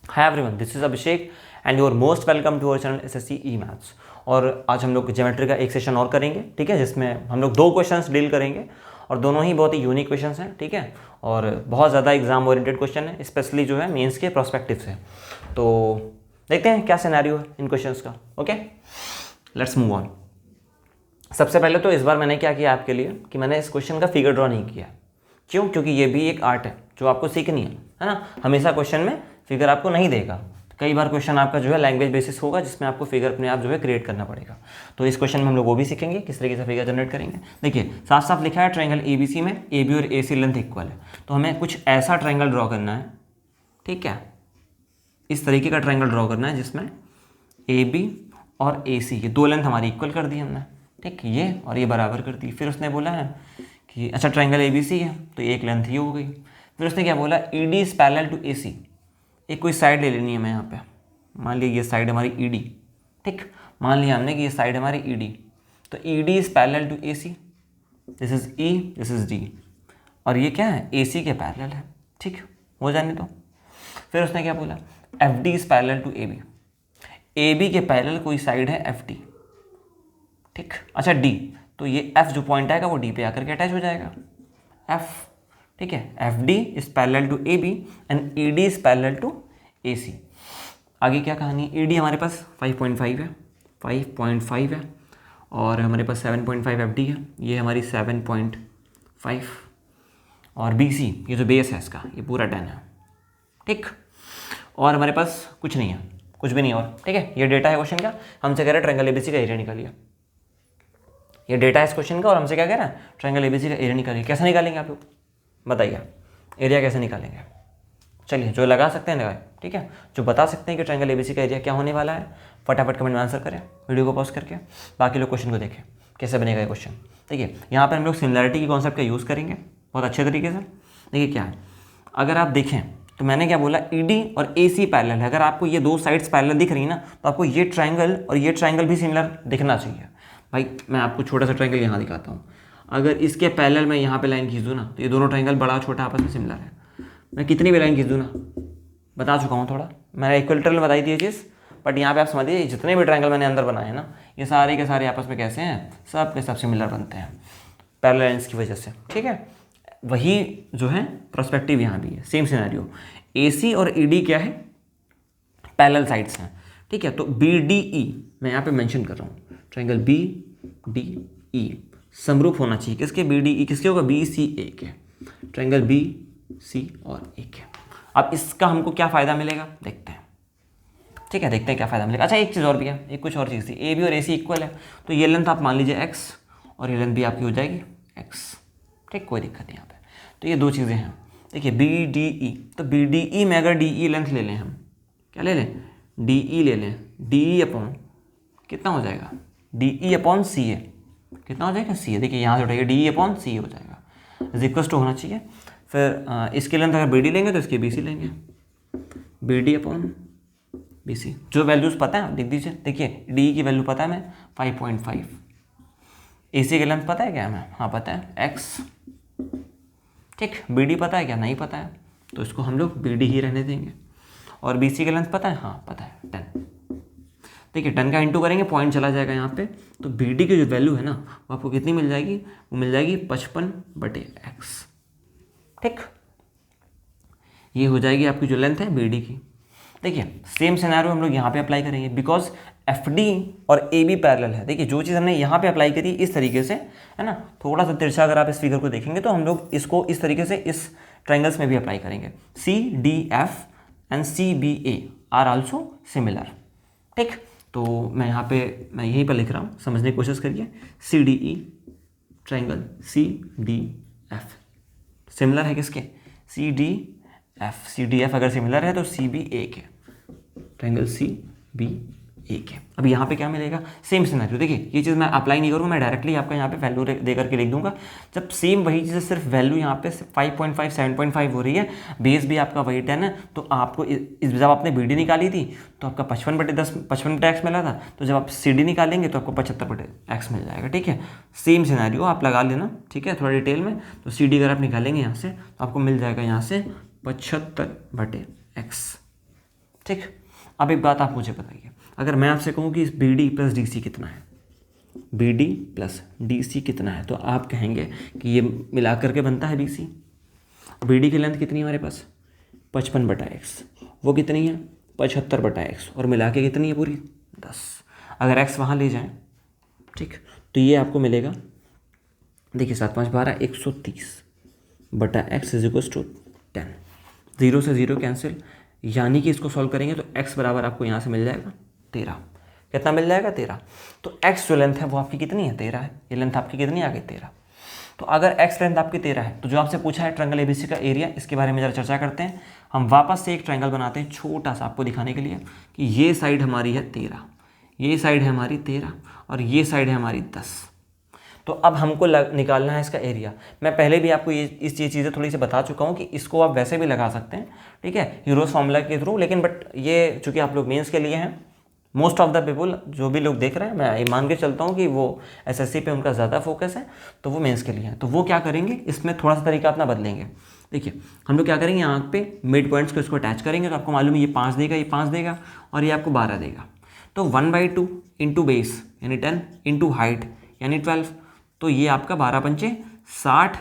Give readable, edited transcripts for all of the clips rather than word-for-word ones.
Hi everyone, this is Abhishek and you are most welcome to our channel SSC E maths. और आज हम लोग geometry का एक सेशन और करेंगे, ठीक है, जिसमें हम लोग दो क्वेश्चंस डील करेंगे और दोनों ही बहुत ही यूनिक क्वेश्चंस हैं, ठीक है, और बहुत ज़्यादा एग्जाम ओरिएंटेड क्वेश्चन है, स्पेशली जो है मेंस के प्रोस्पेक्टिव से। तो देखते हैं क्या सिनेरियो है इन क्वेश्चंस का। Okay, let's move on. सबसे पहले तो इस बार मैंने क्या किया आपके लिए कि मैंने इस क्वेश्चन का फिगर ड्रॉ नहीं किया। क्यों? क्योंकि ये भी एक आर्ट है जो आपको सीखनी है ना। हमेशा क्वेश्चन में फिगर आपको नहीं देगा, कई बार क्वेश्चन आपका जो है लैंग्वेज बेसिस होगा जिसमें आपको फिगर अपने आप जो है क्रिएट करना पड़ेगा। तो इस क्वेश्चन में हम लोग वो भी सीखेंगे किस तरीके से फिगर जनरेट करेंगे। देखिए साफ साफ लिखा है ट्रायंगल एबीसी में ए बी और ए सी लेंथ इक्वल है, तो हमें कुछ ऐसा ट्रायंगल ड्रॉ करना है, ठीक है, इस तरीके का ट्रायंगल ड्रॉ करना है जिसमें ए बी और ए सी ये दो लेंथ हमारी इक्वल कर दी हमने, ठीक, ये और ये बराबर कर दी। फिर उसने बोला है कि अच्छा ट्रायंगल ए बी सी है तो एक लेंथ ये हो गई। फिर उसने क्या बोला, E D is parallel to A C. एक कोई साइड ले लेनी है मैं यहाँ पे, मान लिया ये साइड हमारी ई डी, ठीक, मान लिया हमने कि ये साइड हमारी ई डी, तो E D is parallel to A C, this is E, this is D, और ये क्या है, ए सी के पैरेलल है, ठीक, हो जाने दो। फिर उसने क्या बोला, F D is parallel to A B के पैरेलल कोई साइड है एफ डी, ठीक, अच्छा डी, तो ये एफ जो पॉइंट आएगा वो डी पे आकर के अटैच हो जाएगा, एफ, ठीक है, F D is parallel to A B and E D is parallel to A C. आगे क्या कहानी, ई डी हमारे पास 5.5 है, 5.5 है, और हमारे पास 7.5 एफ डी है, ये हमारी 7.5, और बी सी ये जो बेस है इसका ये पूरा 10 है, ठीक, और हमारे पास कुछ नहीं है, कुछ भी नहीं और, ठीक है। ये डेटा है क्वेश्चन का, हमसे कह रहे हैं ट्रायंगल एबीसी का एरिया निकालिए। ये डेटा है इस क्वेश्चन का और हमसे क्या कह रहा है, ट्रायंगल एबीसी का एरिया निकालिए। कैसे निकालेंगे आप लोग बताइए, एरिया कैसे निकालेंगे? चलिए जो लगा सकते हैं लगाए, ठीक है, जो बता सकते हैं कि ट्रायंगल एबीसी का एरिया क्या होने वाला है फटाफट कमेंट में आंसर करें, वीडियो को पॉज करके। बाकी लोग क्वेश्चन को देखें कैसे बनेगा ये क्वेश्चन। देखिए यहाँ पर हम लोग सिमिलैरिटी के कॉन्सेप्ट का यूज़ करेंगे बहुत अच्छे तरीके से। देखिए क्या है, अगर आप देखें तो मैंने क्या बोला, ई डी और ए सी पैरेलल है। अगर आपको ये दो साइड्स पैरेलल दिख रही है ना, तो आपको ये ट्रायंगल और ये ट्रायंगल भी सिमिलर दिखना चाहिए। भाई मैं आपको छोटा सा ट्रायंगल यहाँ दिखाता हूँ, अगर इसके पैरेलल मैं यहाँ पे लाइन खींच दूँ ना, तो ये दोनों ट्रायंगल बड़ा छोटा आपस में सिमिलर है। मैं कितनी भी लाइन खींच दूँ ना, बता चुका हूँ थोड़ा, मैंने इक्विलेटरल बताई थी ये चीज़, बट यहाँ पे आप समझिए जितने भी ट्रायंगल मैंने अंदर बनाए हैं ना, ये सारे के सारे आपस में कैसे हैं, सब के सब सिमिलर बनते हैं पैरेलल लाइन्स की वजह से, ठीक है। वही जो है प्रोस्पेक्टिव यहाँ भी है, सेम सिनेरियो। ए सी और ई डी क्या है, पैरेलल साइड्स हैं, ठीक है। तो बी डी ई मैं यहाँ पे मेंशन कर रहा हूँ, ट्रायंगल बी डी ई समरूप होना चाहिए किसके, बी डी ई किसके होगा, बी सी ए के, ट्रायंगल बी सी और ए के। अब इसका हमको क्या फ़ायदा मिलेगा देखते हैं, ठीक है, देखते हैं क्या फ़ायदा मिलेगा। अच्छा एक चीज़ और भी है, एक कुछ और चीज़ थी, ए बी और ए सी इक्वल है, तो ये लेंथ आप मान लीजिए एक्स और ये लेंथ भी आपकी हो जाएगी एक्स, ठीक, कोई दिक्कत नहीं यहाँ पे। तो ये दो चीज़ें हैं, देखिए बी डी ई, तो बी डी ई में अगर डी ई लेंथ ले लें हम, क्या ले लें, डी ई ले लें, डी ई अपॉन कितना हो जाएगा, डी ई अपॉन सी ए, कितना हो जाएगा, सी ए, देखिए यहाँ से उठाइए, डी ई अपॉन सी ए हो जाएगा, इज इक्वल्स टू होना चाहिए। फिर इसकी लेंथ अगर बी डी लेंगे तो इसकी बी सी लेंगे, B D upon B C, जो वैल्यूज़ पता है लिख दीजिए। देखिए डी ई की वैल्यू पता है मैं 5.5, ए सी की लेंथ पता है क्या हमें, हाँ पता है एक्स, ठीक, बी डी पता है क्या, नहीं पता है, तो इसको हम लोग बी डी ही रहने देंगे। और बी सी का लेंथ पता है, हाँ पता है 10, देखिए 10 का इंटू करेंगे पॉइंट चला जाएगा यहाँ पे, तो बी डी की जो वैल्यू है ना वो आपको कितनी मिल जाएगी, वो मिल जाएगी 55/x, ठीक, ये हो जाएगी आपकी जो लेंथ है बी डी की। देखिए सेम सिनेरियो हम लोग यहाँ पे अप्लाई करेंगे, बिकॉज एफ डी और ए बी पैरेलल है। देखिए जो चीज़ हमने यहाँ पे अप्लाई करी इस तरीके से है ना, थोड़ा सा तिरछा अगर आप इस फिगर को देखेंगे तो हम लोग इसको इस तरीके से इस ट्रायंगल्स में भी अप्लाई करेंगे। C D F and C B A are also similar, ठीक, तो मैं यहाँ पे मैं यहीं पर लिख रहा हूँ, समझने की कोशिश करिए। C D E triangle C D F similar है किसके, C D F, C D F अगर सिमिलर है तो सी बी ए के, ट्रायंगल सी बी ए के। अब यहाँ पे क्या मिलेगा, सेम सिनेरियो। देखिए ये चीज़ मैं अप्लाई नहीं करूँगा, मैं डायरेक्टली आपका यहाँ पे वैल्यू दे करके लिख दूंगा। जब सेम वही चीज़ सिर्फ वैल्यू यहाँ पे 5.5 7.5 हो रही है, बेस भी आपका वही 10 है, तो आपको जब आपने बी डी निकाली थी तो आपका 55/10 55x मिला था, तो जब आप सी डी निकालेंगे तो आपको 75/x मिल जाएगा, ठीक है। सेम सिनेरियो आप लगा लेना, ठीक है, थोड़ा डिटेल में। तो सी डी अगर आप निकालेंगे यहाँ से तो आपको मिल जाएगा यहाँ से 75/x, ठीक। अब एक बात आप मुझे बताइए, अगर मैं आपसे कहूँ कि B D plus D C कितना है, B D plus D C कितना है, तो आप कहेंगे कि ये मिला करके बनता है बी सी। बी डी की लेंथ कितनी है हमारे पास 55/x, वो कितनी है 75/x, और मिला के कितनी है पूरी 10। अगर x वहाँ ले जाएं, ठीक, तो ये आपको मिलेगा, देखिए 7 5 12 130/x इज टू 10। 0 से 0 कैंसिल, यानी कि इसको सॉल्व करेंगे तो x बराबर आपको यहाँ से मिल जाएगा 13। कितना मिल जाएगा 13। तो x जो लेंथ है वो आपकी कितनी है 13 है। ये लेंथ आपकी कितनी आ गई 13। तो अगर x लेंथ आपकी 13 है तो जो आपसे पूछा है ट्रायंगल एबीसी का एरिया, इसके बारे में जरा चर्चा करते हैं। हम वापस से एक ट्रायंगल बनाते हैं छोटा सा आपको दिखाने के लिए कि ये साइड हमारी है 13, ये साइड है हमारी 13 और ये साइड है हमारी 10। तो अब हमको निकालना है इसका एरिया। मैं पहले भी आपको ये चीज़ें थोड़ी सी बता चुका हूँ कि इसको आप वैसे भी लगा सकते हैं, ठीक है, हीरोज फार्मूला के थ्रू, लेकिन बट ये चूँकि आप लोग मेंस के लिए हैं, मोस्ट ऑफ द पीपल जो भी लोग देख रहे हैं, मैं मान के चलता हूँ कि वो एसएससी पे उनका ज़्यादा फोकस है, तो वो मेंस के लिए है। तो वो क्या करेंगे, इसमें थोड़ा सा तरीका अपना बदलेंगे। देखिए हम लोग क्या करेंगे, यहाँ पे मिड पॉइंट्स को इसको अटैच करेंगे, तो आपको मालूम है ये 5 देगा, ये 5 देगा और ये आपको 12 देगा। तो 1/2 इंटू बेस यानी 10 इंटू हाइट यानी 12, तो ये आपका 12 पंचे 60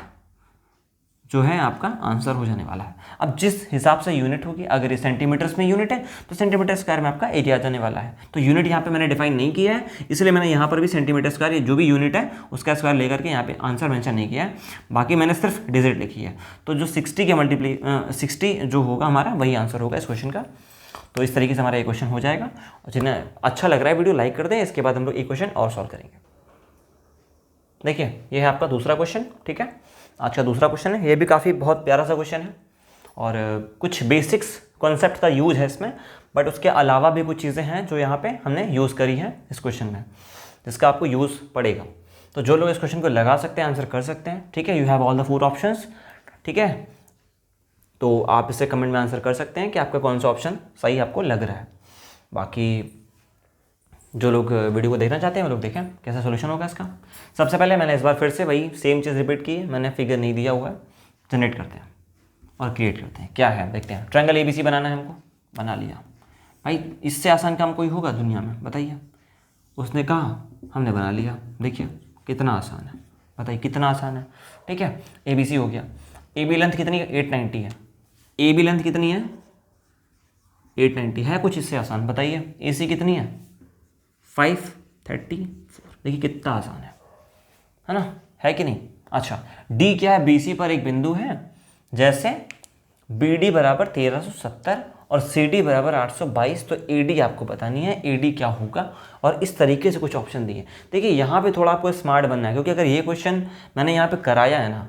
जो है आपका आंसर हो जाने वाला है। अब जिस हिसाब से यूनिट होगी, अगर ये सेंटीमीटर्स में यूनिट है तो सेंटीमीटर स्क्वायर में आपका एरिया आ जाने वाला है। तो यूनिट यहाँ पे मैंने डिफाइन नहीं किया है, इसलिए मैंने यहाँ पर भी सेंटीमीटर स्क्वायर जो भी यूनिट है उसका स्क्वायर लेकर के यहाँ पे आंसर मेंशन नहीं किया है। बाकी मैंने सिर्फ डिजिट लिखी है। तो जो 60 के 60 जो होगा हमारा वही आंसर होगा इस क्वेश्चन का। तो इस तरीके से हमारा ये क्वेश्चन हो जाएगा। और जिन्हें अच्छा लग रहा है वीडियो लाइक कर दें। इसके बाद हम लोग एक क्वेश्चन और सॉल्व करेंगे। देखिए ये है आपका दूसरा क्वेश्चन, ठीक है, आज का दूसरा क्वेश्चन है। ये भी काफ़ी बहुत प्यारा सा क्वेश्चन है और कुछ बेसिक्स कॉन्सेप्ट का यूज है इसमें, बट उसके अलावा भी कुछ चीज़ें हैं जो यहाँ पे हमने यूज़ करी हैं इस क्वेश्चन में, जिसका आपको यूज़ पड़ेगा। तो जो लोग इस क्वेश्चन को लगा सकते हैं, आंसर कर सकते हैं, ठीक है, you have all the 4 options, ठीक है। तो आप इसे कमेंट में आंसर कर सकते हैं कि आपका कौन सा ऑप्शन सही आपको लग रहा है। बाकी जो लोग वीडियो को देखना चाहते हैं वो लोग देखें कैसा सोल्यूशन होगा इसका। सबसे पहले मैंने इस बार फिर से वही सेम चीज़ रिपीट की है, मैंने फिगर नहीं दिया हुआ है। जनरेट करते हैं और क्रिएट करते हैं, क्या है देखते हैं। ट्रायंगल एबीसी बनाना है हमको, बना लिया। भाई इससे आसान काम कोई होगा दुनिया में, बताइए। उसने कहा, हमने बना लिया। देखिए कितना आसान है, बताइए कितना आसान है, ठीक है। एबीसी हो गया। AB लेंथ कितनी है 890 है। AB लेंथ कितनी है 890 है। कुछ इससे आसान बताइए। AC कितनी है 534। देखिए कितना आसान है ना, है कि नहीं। अच्छा D क्या है, BC पर एक बिंदु है। जैसे BD बराबर 1370 और CD बराबर 822, तो AD आपको बतानी है, AD क्या होगा। और इस तरीके से कुछ ऑप्शन दिए। देखिए यहाँ पे थोड़ा आपको स्मार्ट बनना है, क्योंकि अगर ये क्वेश्चन मैंने यहाँ पे कराया है ना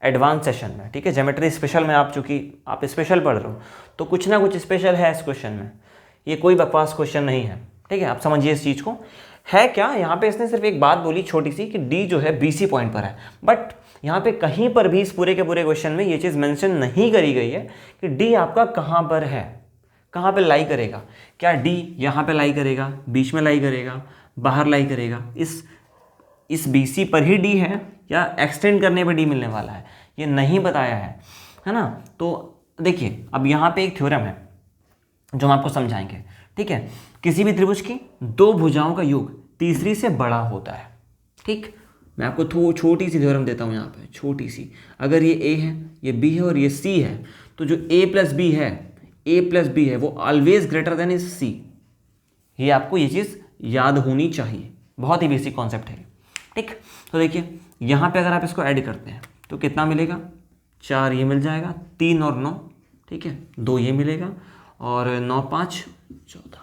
एडवांस सेशन में, ठीक है, ज्योमेट्री स्पेशल में, आप चूँकि आप स्पेशल पढ़ रहे हो तो कुछ ना कुछ स्पेशल है इस क्वेश्चन में। ये कोई बकवास क्वेश्चन नहीं है, ठीक है, आप समझिए इस चीज़ को। है क्या, यहाँ पे इसने सिर्फ एक बात बोली छोटी सी कि D जो है BC पॉइंट पर है, बट यहाँ पे कहीं पर भी इस पूरे के पूरे क्वेश्चन में ये चीज़ मेंशन नहीं करी गई है कि D आपका कहाँ पर है, कहाँ पे लाई करेगा। क्या D यहाँ पे लाई करेगा, बीच में लाई करेगा, बाहर लाई करेगा, इस BC पर ही D है, या एक्सटेंड करने पर D मिलने वाला है, ये नहीं बताया है ना। तो देखिए अब यहाँ पे एक थ्योरम है जो हम आपको समझाएंगे, ठीक है। किसी भी त्रिभुज की 2 भुजाओं का योग तीसरी से बड़ा होता है, ठीक। मैं आपको छोटी सी थ्योरम देता हूँ यहाँ पे, छोटी सी। अगर ये A है, ये B है और ये C है, तो जो A प्लस B है वो always greater than is C। ये आपको ये चीज़ याद होनी चाहिए, बहुत ही बेसिक कॉन्सेप्ट है, ठीक। तो देखिए यहाँ पे अगर आप इसको ऐड करते हैं तो कितना मिलेगा, 4 ये मिल जाएगा, 3 और 9, ठीक है, 2 ये मिलेगा और 9 5 14।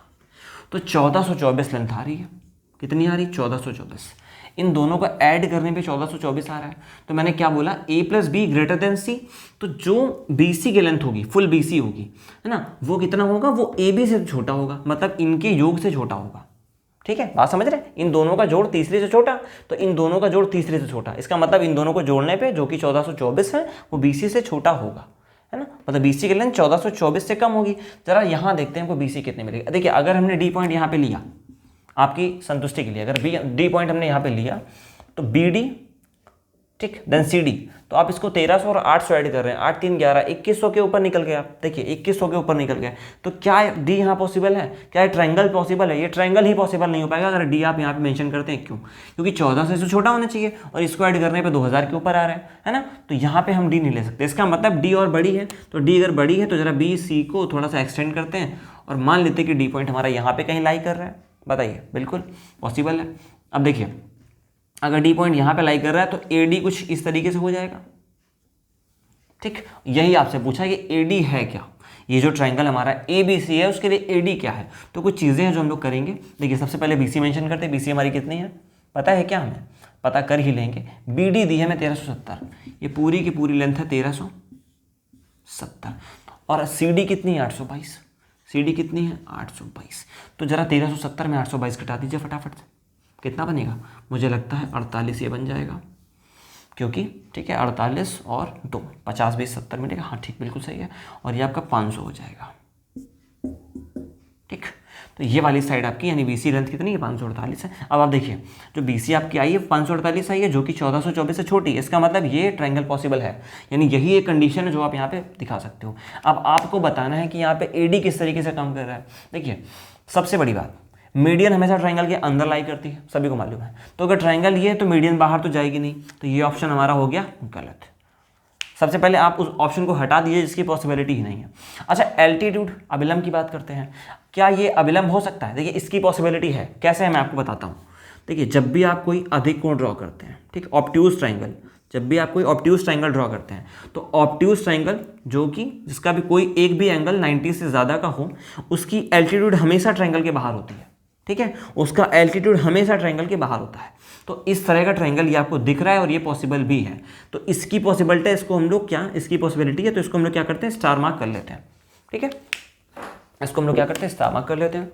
तो 1424 लेंथ आ रही है। कितनी आ रही, 1424। इन दोनों को ऐड करने पे 1424 आ रहा है। तो मैंने क्या बोला, A plus be greater than C। तो जो BC की लेंथ होगी, फुल BC होगी, है ना, वो कितना होगा, वो AB से छोटा होगा, मतलब इनके योग से छोटा होगा, ठीक है। बात समझ रहे हैं। इन दोनों का जोड़ तीसरे से छोटा, तो इन दोनों का जोड़ तीसरे से छोटा, इसका मतलब इन दोनों को जोड़ने पे जो कि 1424 है वो BC से छोटा होगा, है ना। मतलब BC की लेंथ 1424 से कम होगी। जरा यहाँ देखते हैं हमको BC कितने मिलेगा। देखिए अगर हमने D पॉइंट यहाँ पे लिया, आपकी संतुष्टि के लिए, अगर D पॉइंट हमने यहाँ पे लिया तो BD ठीक। देन सी डी, तो आप इसको 1300 और 800 ऐड कर रहे हैं, 8 3 11, 2100 के ऊपर निकल गया। देखिए 2100 के ऊपर निकल गया, तो क्या डी यहाँ पॉसिबल है? क्या ट्रायंगल पॉसिबल है? ये ट्रायंगल ही पॉसिबल नहीं हो पाएगा अगर डी आप यहाँ पे मेंशन करते हैं। क्यों? क्योंकि 1400 से छोटा होना चाहिए और इसको ऐड करने पे 2000 के ऊपर आ रहा है ना, तो यहाँ पे हम डी नहीं ले सकते। इसका मतलब डी और बड़ी है, तो डी अगर बड़ी है तो जरा बी सी को थोड़ा सा एक्सटेंड करते हैं और मान लेते हैं कि डी पॉइंट हमारा यहाँ पे कहीं लाई कर रहा है। बताइए, बिल्कुल पॉसिबल है। अब देखिए अगर डी पॉइंट यहाँ पे लाई कर रहा है तो ए डी कुछ इस तरीके से हो जाएगा, ठीक। यही आपसे पूछा है कि ए डी है क्या, ये जो ट्रायंगल हमारा ए बी सी है उसके लिए ए डी क्या है। तो कुछ चीज़ें हैं जो हम लोग करेंगे। देखिए सबसे पहले बी सी मेंशन करते हैं। बी सी हमारी कितनी है पता है क्या? हमें पता कर ही लेंगे। बी डी दी है हमें 1370, ये पूरी की पूरी लेंथ है 1370 और सी डी कितनी है 822। सी डी कितनी है 822। तो जरा 1370 में 822 घटा दीजिए फटाफट से, कितना बनेगा? मुझे लगता है 48 ये बन जाएगा, क्योंकि ठीक है 48 और 2 50 20 70 मिलेगा। हाँ ठीक, बिल्कुल सही है। और ये आपका 500 हो जाएगा, ठीक। तो ये वाली साइड आपकी यानी बीसी लेंथ कितनी है? 548 है। अब आप देखिए जो बीसी आपकी आई है 548 आई है, जो कि 1424 से छोटी है। इसका मतलब ये ट्रायंगल पॉसिबल है, यानी यही एक कंडीशन है जो आप यहाँ पे दिखा सकते हो। अब आपको बताना है कि यहाँ पे एडी किस तरीके से काम कर रहा है। देखिए सबसे बड़ी बात, मीडियन हमेशा ट्रायंगल के अंदर लाई करती है, सभी को मालूम है। तो अगर ट्रायंगल ये है तो मीडियन बाहर तो जाएगी नहीं, तो ये ऑप्शन हमारा हो गया गलत। सबसे पहले आप उस ऑप्शन को हटा दीजिए जिसकी पॉसिबिलिटी ही नहीं है। अच्छा, एल्टीट्यूड अभिलंब की बात करते हैं, क्या ये अभिलंब हो सकता है? देखिए इसकी पॉसिबिलिटी है। कैसे है मैं आपको बताता हूँ। देखिए जब भी आप कोई अधिक कोण ड्रॉ करते हैं, ठीक, ऑब्ट्यूज ट्रायंगल, जब भी आप कोई ऑब्ट्यूज ट्रायंगल ड्रॉ करते हैं तो ऑब्ट्यूज ट्रायंगल जो कि जिसका भी कोई एक भी एंगल 90 से ज़्यादा का हो, उसकी एल्टीट्यूड हमेशा ट्रायंगल के बाहर होती है, ठीक है। उसका एल्टीट्यूड हमेशा ट्रायंगल के बाहर होता है। तो इस तरह का ट्रायंगल ये आपको दिख रहा है और ये पॉसिबल भी है। तो इसकी पॉसिबिलिटी है, इसको हम लोग क्या, इसकी पॉसिबिलिटी है तो इसको हम लोग क्या करते हैं, स्टार मार्क कर लेते हैं, ठीक है। इसको हम लोग क्या करते हैं, स्टार मार्क कर लेते हैं।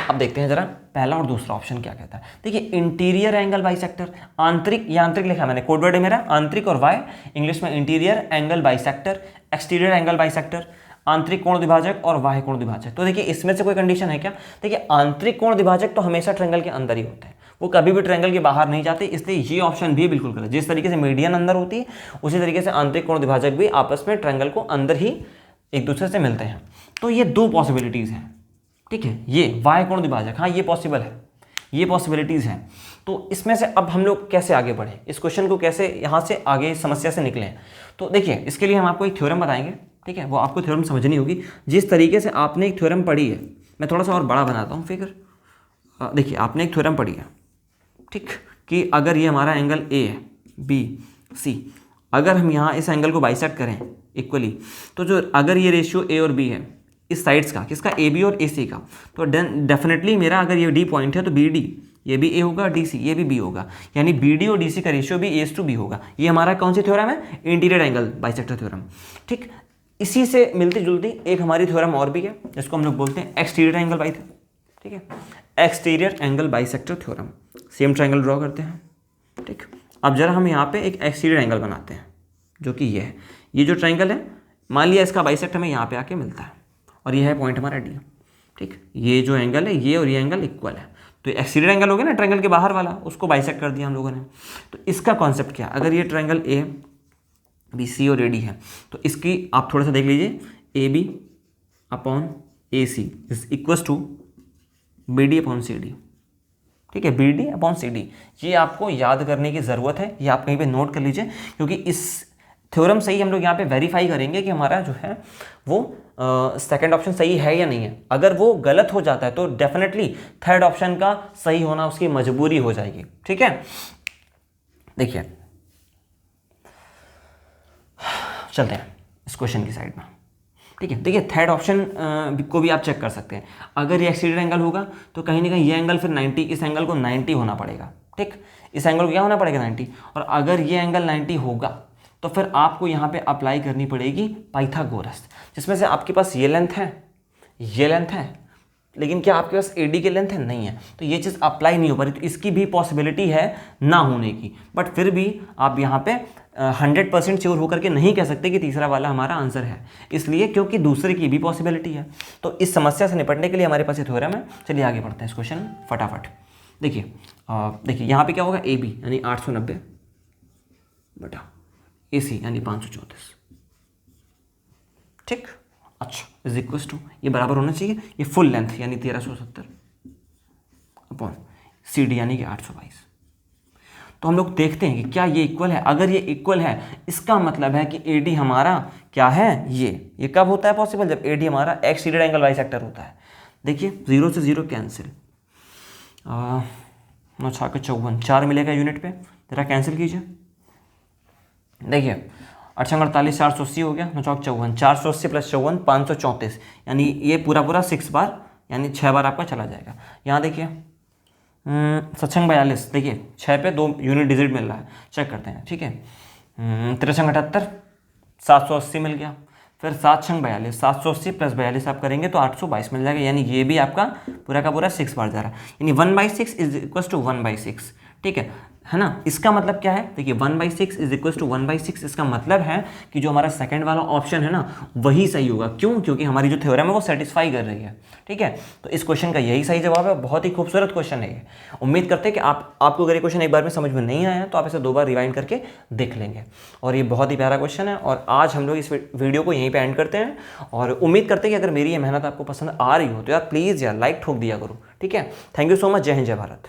अब देखते हैं जरा पहला और दूसरा ऑप्शन क्या कहता है। देखिए इंटीरियर एंगल बाइसेक्टर, आंतरिक, या आंतरिक लिखा मैंने, कोड वर्ड है मेरा आंतरिक और वाई, इंग्लिश में interior angle bisector, exterior angle bisector, आंतरिक कोण द्विभाजक और बाह्य कोण द्विभाजक। तो देखिए इसमें से कोई कंडीशन है क्या? देखिए आंतरिक कोण द्विभाजक तो हमेशा ट्रायंगल के अंदर ही होते हैं, वो कभी भी ट्रायंगल के बाहर नहीं जाते, इसलिए ये ऑप्शन भी बिल्कुल गलत। जिस तरीके से मीडियन अंदर होती है उसी तरीके से आंतरिक कोण द्विभाजक भी आपस में ट्रायंगल को अंदर ही एक दूसरे से मिलते हैं। तो ये दो पॉसिबिलिटीज़ हैं, ठीक है। ये बाह्य कोण द्विभाजक, हाँ ये पॉसिबल है, ये पॉसिबिलिटीज़ हैं। तो इसमें से अब हम लोग कैसे आगे बढ़े, इस क्वेश्चन को कैसे यहाँ से आगे समस्या से निकलें। तो देखिए इसके लिए हम आपको एक थ्योरम बताएंगे, ठीक है। वो आपको थ्योरम समझनी होगी। जिस तरीके से आपने एक थ्योरम पढ़ी है, मैं थोड़ा सा और बड़ा बनाता हूँ फिगर। देखिए आपने एक थ्योरम पढ़ी है, ठीक, कि अगर ये हमारा एंगल ए है, बी सी, अगर हम यहाँ इस एंगल को बाइसेक्ट करें इक्वली, तो जो अगर ये रेशियो ए और बी है इस साइड्स का, किसका, ए बी और ए सी का, तो डेफिनेटली मेरा अगर ये डी पॉइंट है तो बी डी ये भी ए होगा, डी सी ये भी बी होगा, यानी बी डी और डी सी का रेशियो भी एस टू बी होगा। ये हमारा कौन सी थ्योरम है? इंटीरियर एंगल बाइसेक्टर थ्योरम, ठीक। इसी से मिलती जुलती एक हमारी थ्योरम और भी है जिसको हम लोग बोलते हैं एक्सटीरियर एंगल बाइसेक्टर, ठीक है, exterior angle bisector theorem. Same triangle draw करते हैं, ठीक। अब जरा हम यहाँ पे एक एक्सटीरियर एंगल बनाते हैं जो कि ये है। ये जो ट्रायंगल है मान लिया इसका बाइसेक्ट हमें यहाँ पे आके मिलता है और ये है पॉइंट हमारा डी, ठीक। ये जो एंगल है ये और ये एंगल इक्वल है, तो एक्सटीरियर एंगल हो गया ना ट्रायंगल के बाहर वाला, उसको बाइसेक्ट कर दिया हम लोगों ने। तो इसका कॉन्सेप्ट क्या, अगर ये ट्रायंगल ए बी सी और ए डी है तो इसकी आप थोड़ा सा देख लीजिए, A B upon A C is equal to B D upon C D, ठीक है, B D upon C D. ये आपको याद करने की ज़रूरत है, ये आप कहीं पे नोट कर लीजिए, क्योंकि इस थ्योरम से ही हम लोग यहाँ पे वेरीफाई करेंगे कि हमारा जो है वो सेकंड ऑप्शन सही है या नहीं है। अगर वो गलत हो जाता है तो डेफिनेटली थर्ड ऑप्शन का सही होना उसकी मजबूरी हो जाएगी, ठीक है। देखिए चलते हैं इस क्वेश्चन की साइड में, ठीक है। देखिए थर्ड ऑप्शन को भी आप चेक कर सकते हैं। अगर ये एक्सटीरियर एंगल होगा तो कहीं ना कहीं ये एंगल फिर 90, इस एंगल को 90 होना पड़ेगा, ठीक, इस एंगल को क्या होना पड़ेगा 90। और अगर ये एंगल 90 होगा तो फिर आपको यहाँ पे अप्लाई करनी पड़ेगी पाइथागोरस, जिसमें से आपके पास ये लेंथ है, ये लेंथ है, लेकिन क्या आपके पास एडी की लेंथ है? नहीं है, तो ये चीज़ अप्लाई नहीं हो पा रही। तो इसकी भी पॉसिबिलिटी है ना होने की, बट फिर भी आप यहाँ पे 100% श्योर होकर के नहीं कह सकते कि तीसरा वाला हमारा आंसर है, इसलिए क्योंकि दूसरे की भी पॉसिबिलिटी है। तो इस समस्या से निपटने के लिए हमारे पास ये थ्योरम है। चलिए आगे बढ़ते हैं इस क्वेश्चन में फटाफट। देखिए देखिए यहाँ पे क्या होगा, ए बी यानी 890, बटा AC यानी 534। ठीक, अच्छा इज इक्वल टू, ये बराबर होना चाहिए, ये फुल लेंथ यानी 1370 अपॉन CD यानी कि 822। तो हम लोग देखते हैं कि क्या ये इक्वल है। अगर ये इक्वल है इसका मतलब है कि AD हमारा क्या है, ये कब होता है पॉसिबल, जब AD हमारा एक्सीडेड एंगल बाइसेक्टर होता है। देखिए 0 से 0 कैंसिल, 9 6 के 54, 4 मिलेगा यूनिट पे, जरा कैंसिल कीजिए। देखिए 8 48 480 हो गया, 9 चौक 54, 480 प्लस 54 534, यानी ये पूरा पूरा 6 बार यानी 6 बार आपका चला जाएगा। यहाँ देखिए 742, देखिए 6 पे 2 यूनिट डिजिट मिल रहा है, चेक करते हैं। ठीक है 3 78 780 मिल गया, फिर 7 42, 780 प्लस 42 आप करेंगे तो 822 मिल जाएगा, यानी ये भी आपका पूरा का पूरा 6 बार जा रहा है, यानी 1/6 इज इक्वल टू 1/6। ठीक है ना। इसका मतलब क्या है, देखिए 1/6 इज इक्वल टू 1/6, इसका मतलब है कि जो हमारा सेकंड वाला ऑप्शन है ना वही सही होगा। क्यों? क्योंकि हमारी जो थ्योरम है वो सेटिस्फाई कर रही है। ठीक है, तो इस क्वेश्चन का यही सही जवाब है। बहुत ही खूबसूरत क्वेश्चन है ये। उम्मीद करते हैं कि आपको अगर ये क्वेश्चन एक बार में समझ में नहीं आया तो आप इसे 2 बार रिवाइंड करके देख लेंगे। और ये बहुत ही प्यारा क्वेश्चन है। और आज हम लोग इस वीडियो को यहीं पर एंड करते हैं और उम्मीद करते हैं कि अगर मेरी ये मेहनत आपको पसंद आ रही हो तो यार प्लीज़ यार लाइक ठोक दिया करो। ठीक है, थैंक यू सो मच। जय हिंद, जय भारत।